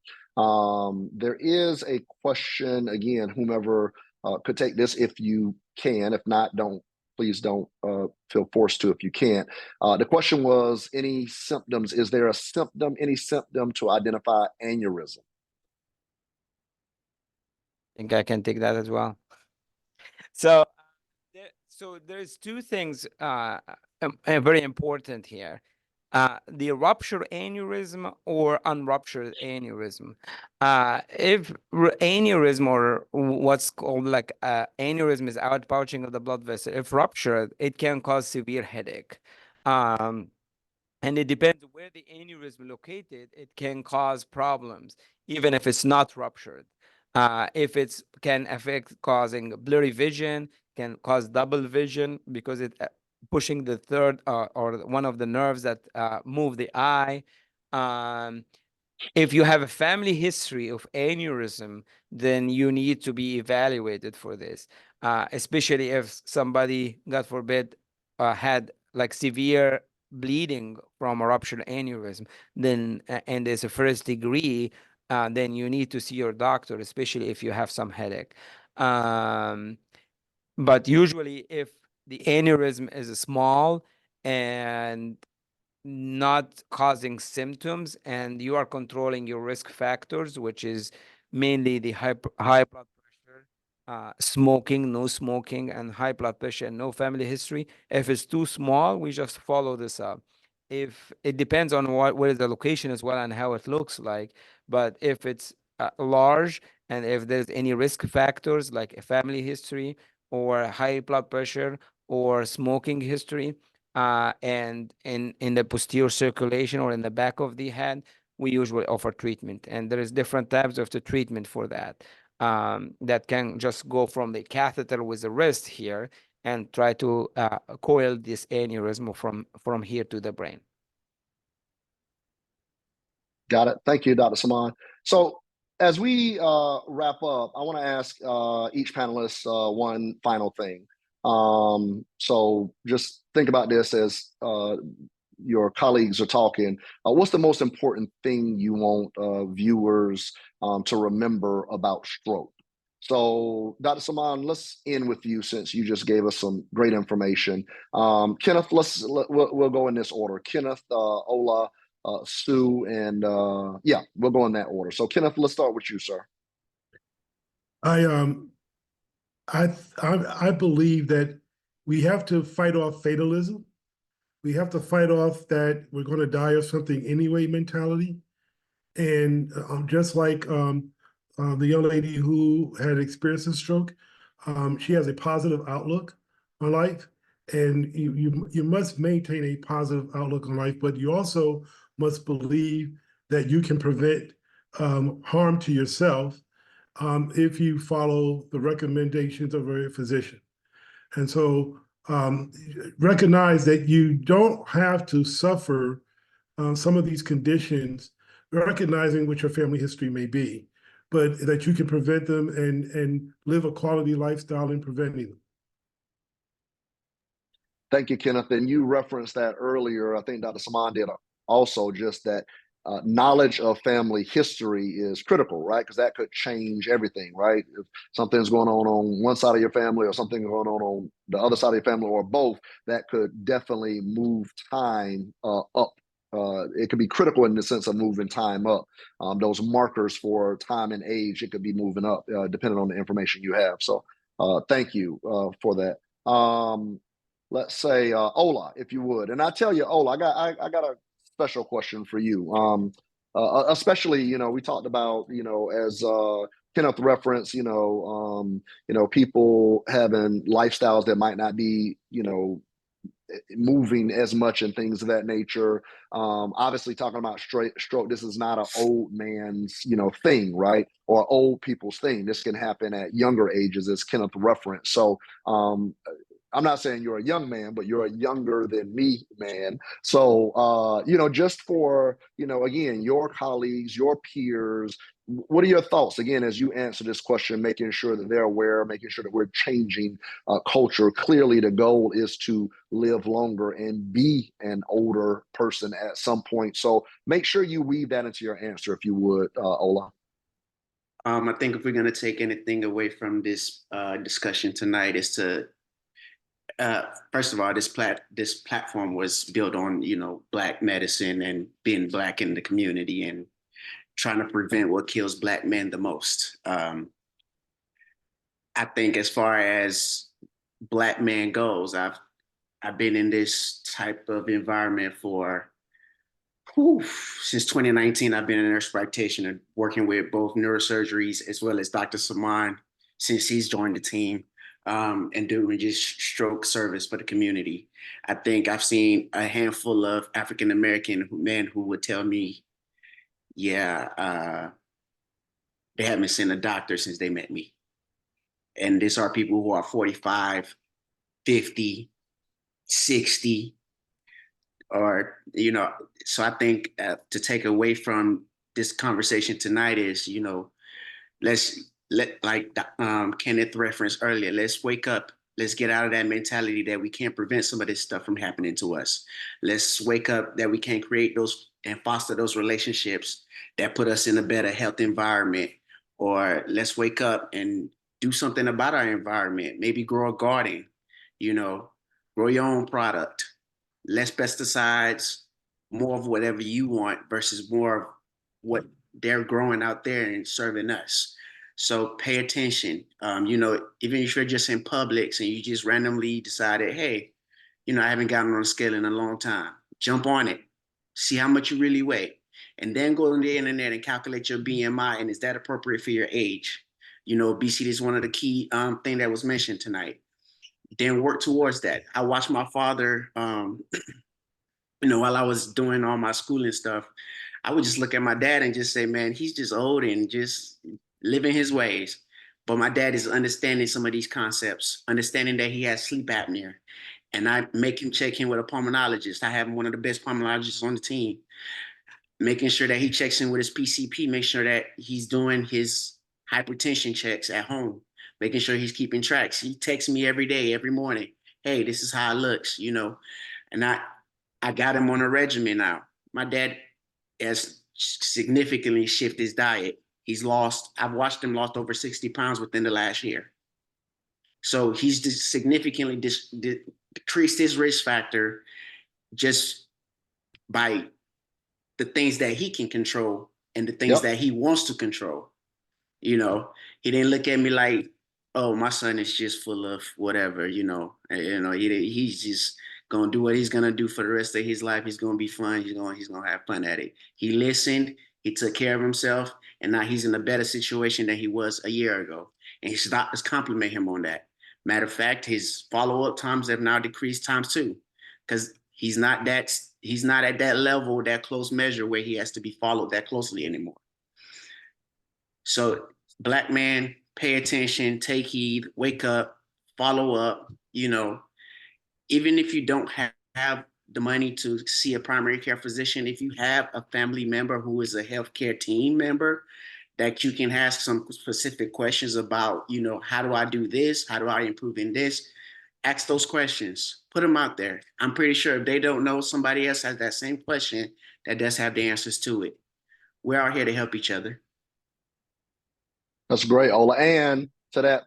There is a question, again, whomever could take this if you can. If not, please don't feel forced to if you can't. The question was, any symptoms? Is there any symptom to identify aneurysm? I think I can take that as well. So, there's two things very important here. The ruptured aneurysm or unruptured aneurysm. If aneurysm, or what's called like aneurysm, is outpouching of the blood vessel, if ruptured, it can cause severe headache. And it depends where the aneurysm located, it can cause problems, even if it's not ruptured. If it's can affect causing blurry vision, can cause double vision because it pushing the third or one of the nerves that move the eye. If you have a family history of aneurysm, then you need to be evaluated for this, especially if somebody, God forbid, had like severe bleeding from a ruptured aneurysm, then and there's a first degree, then you need to see your doctor, especially if you have some headache. But usually, if the aneurysm is small and not causing symptoms, and you are controlling your risk factors, which is mainly the high blood pressure, smoking, no smoking, and high blood pressure and no family history. If it's too small, we just follow this up. If it depends on where the location as well and how it looks like, but if it's large, and if there's any risk factors like a family history or high blood pressure or smoking history, and in the posterior circulation or in the back of the head, we usually offer treatment. And there is different types of the treatment for that. That can just go from the catheter with the wrist here and try to coil this aneurysm from here to the brain. Got it. Thank you, Dr. Samaan. So as we wrap up, I want to ask each panelist one final thing. So just think about this as your colleagues are talking. What's the most important thing you want viewers to remember about stroke? So, Dr. Samaan, let's end with you since you just gave us some great information. Kenneth, we'll go in this order. Kenneth, Ola, Sue, and yeah, we'll go in that order. So, Kenneth, let's start with you, sir. I believe that we have to fight off fatalism. We have to fight off that we're going to die of something anyway mentality. And just like the young lady who had experienced a stroke, she has a positive outlook on life, and you must maintain a positive outlook on life, but you also must believe that you can prevent harm to yourself if you follow the recommendations of a physician. And so recognize that you don't have to suffer some of these conditions, recognizing what your family history may be, but that you can prevent them and live a quality lifestyle in preventing them. Thank you, Kenneth. And you referenced that earlier. I think Dr. Samaan did also, just that knowledge of family history is critical, right? Because that could change everything, right? If something's going on one side of your family or something going on the other side of your family or both, that could definitely move time up. It could be critical in the sense of moving time up. Those markers for time and age, it could be moving up depending on the information you have. So thank you for that. Let's say Ola, if you would. And I tell you, Ola, I got a special question for you. Especially, we talked about, as Kenneth referenced, people having lifestyles that might not be, moving as much and things of that nature. Obviously, talking about stroke, this is not an old man's, thing, right? Or old people's thing. This can happen at younger ages, as Kenneth referenced. So I'm not saying you're a young man, but you're a younger than me man. So, just for, again, your colleagues, your peers, what are your thoughts, again, as you answer this question, making sure that they're aware, making sure that we're changing culture? Clearly, the goal is to live longer and be an older person at some point. So make sure you weave that into your answer, if you would, Ola. I think if we're going to take anything away from this discussion tonight is to first of all, this platform was built on, Black medicine and being Black in the community and trying to prevent what kills Black men the most. I think as far as Black men goes, I've been in this type of environment for since 2019. I've been a nurse practitioner working with both neurosurgeries as well as Dr. Samaan since he's joined the team. And doing just stroke service for the community. I think I've seen a handful of African-American men who would tell me, they haven't seen a doctor since they met me. And these are people who are 45, 50, 60, or, so I think to take away from this conversation tonight is, like Kenneth referenced earlier, let's wake up. Let's get out of that mentality that we can't prevent some of this stuff from happening to us. Let's wake up that we can create those and foster those relationships that put us in a better health environment. Or let's wake up and do something about our environment. Maybe grow a garden, grow your own product. Less pesticides, more of whatever you want versus more of what they're growing out there and serving us. So pay attention. Even if you're just in Publix and you just randomly decided, hey, I haven't gotten on a scale in a long time. Jump on it. See how much you really weigh. And then go on the internet and calculate your BMI. And is that appropriate for your age? Obesity is one of the key things that was mentioned tonight. Then work towards that. I watched my father, while I was doing all my schooling stuff, I would just look at my dad and just say, man, he's just old and just living his ways. But my dad is understanding some of these concepts, understanding that he has sleep apnea. And I make him check in with a pulmonologist. I have one of the best pulmonologists on the team, making sure that he checks in with his PCP, make sure that he's doing his hypertension checks at home, making sure he's keeping tracks. He texts me every day, every morning. Hey, this is how it looks, and I got him on a regimen now. My dad has significantly shifted his diet. I've watched him lost over 60 pounds within the last year. So he's just significantly decreased his risk factor just by the things that he can control and the things that he wants to control. He didn't look at me like, oh, my son is just full of whatever, he's just gonna do what he's gonna do for the rest of his life. He's gonna be fun. He's gonna have fun at it. He listened. He took care of himself, and now he's in a better situation than he was a year ago. And his doctors compliment him on that. Matter of fact, his follow-up times have now decreased times 2, because he's not at that level, that close measure where he has to be followed that closely anymore. So, Black man, pay attention, take heed, wake up, follow up. Even if you don't have the money to see a primary care physician, if you have a family member who is a healthcare team member that you can ask some specific questions about, how do I do this? How do I improve in this? Ask those questions, put them out there. I'm pretty sure if they don't know, somebody else has that same question that does have the answers to it. We're out here to help each other. That's great, Ola. And to that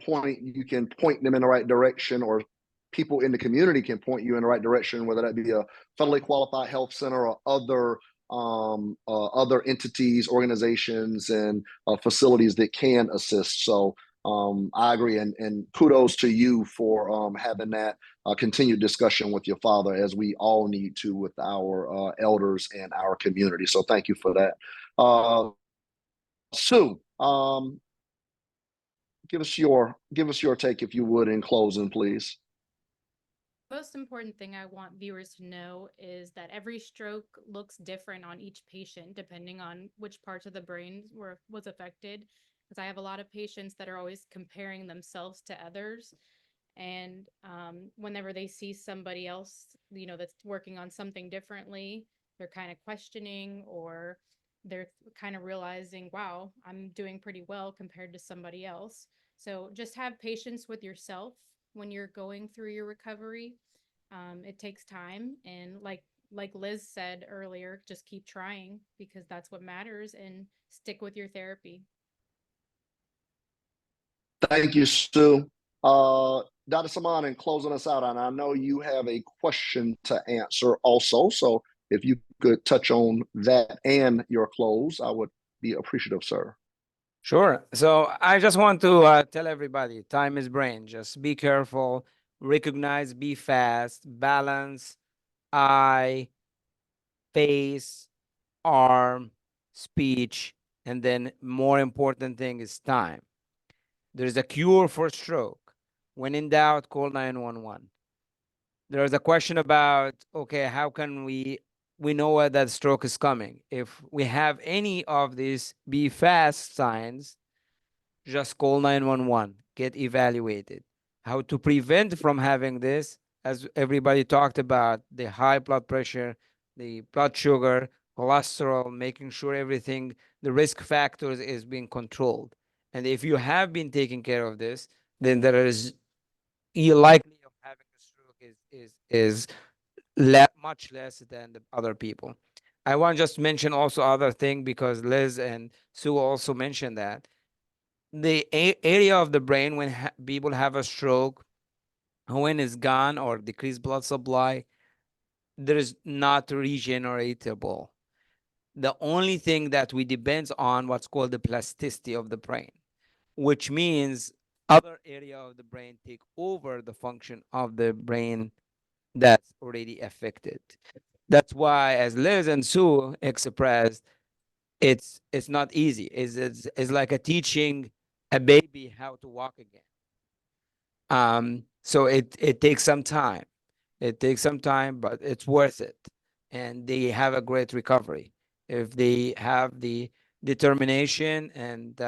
point, you can point them in the right direction, or people in the community can point you in the right direction, whether that be a federally qualified health center or other entities, organizations, and facilities that can assist. So I agree, and kudos to you for having that continued discussion with your father, as we all need to with our elders and our community. So thank you for that. Sue, give us your take, if you would, in closing, please. Most important thing I want viewers to know is that every stroke looks different on each patient, depending on which parts of the brain was affected. Because I have a lot of patients that are always comparing themselves to others, and whenever they see somebody else, that's working on something differently, they're kind of questioning, or they're kind of realizing, wow, I'm doing pretty well compared to somebody else. So just have patience with yourself when you're going through your recovery. It takes time, and like Liz said earlier, just keep trying, because that's what matters, and stick with your therapy. Thank you, Sue. Dr. Samaan, in closing us out, and I know you have a question to answer also, so if you could touch on that and your close, I would be appreciative, sir. Sure. So I just want to tell everybody, time is brain. Just be careful, recognize, be fast, balance, eye, face, arm, speech, and then more important thing is time. There's a cure for stroke. When in doubt, call 911. There's a question about, okay, how can we know that stroke is coming? If we have any of these be fast signs, just call 911, get evaluated. How to prevent from having this, as everybody talked about, the high blood pressure, the blood sugar, cholesterol, making sure everything, the risk factors is being controlled. And if you have been taking care of this, then there is likely of having a stroke is much less than the other people. I want to just mention also other thing, because Liz and Sue also mentioned that the area of the brain when people have a stroke, when it's gone or decreased blood supply, there is not regeneratable. The only thing that we depends on what's called the plasticity of the brain, which means other area of the brain take over the function of the brain that's already affected. That's why, as Liz and Sue expressed, it's not easy. It's like a teaching a baby how to walk again. So it takes some time. It takes some time, but it's worth it. And they have a great recovery if they have the determination. And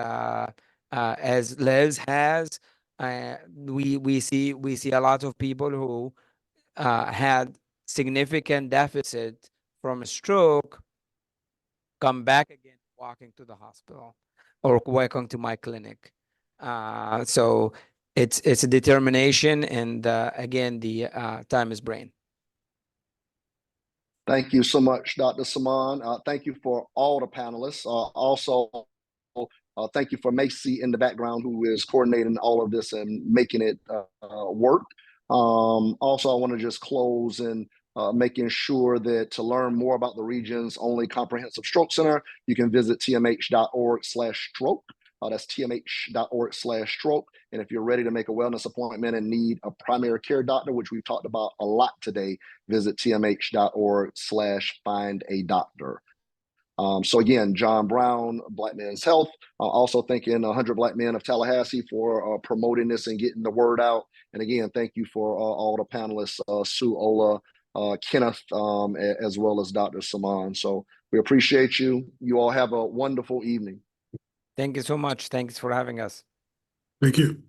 as Liz has, we see a lot of people who had significant deficit from a stroke come back again walking to the hospital or walking to my clinic. So it's a determination, and again, the time is brain. Thank you so much, Dr. Samaan. Thank you for all the panelists. Also, thank you for Macy in the background, who is coordinating all of this and making it work. Also, I want to just close in making sure that to learn more about the region's only comprehensive stroke center, you can visit tmh.org/stroke. That's tmh.org/stroke. And if you're ready to make a wellness appointment and need a primary care doctor, which we've talked about a lot today, visit tmh.org/find a doctor. So again, John Brown, Black Men's Health, also thanking 100 Black Men of Tallahassee for promoting this and getting the word out. And again, thank you for all the panelists, Sue, Ola, Kenneth, as well as Dr. Samaan. So we appreciate you. You all have a wonderful evening. Thank you so much. Thanks for having us. Thank you.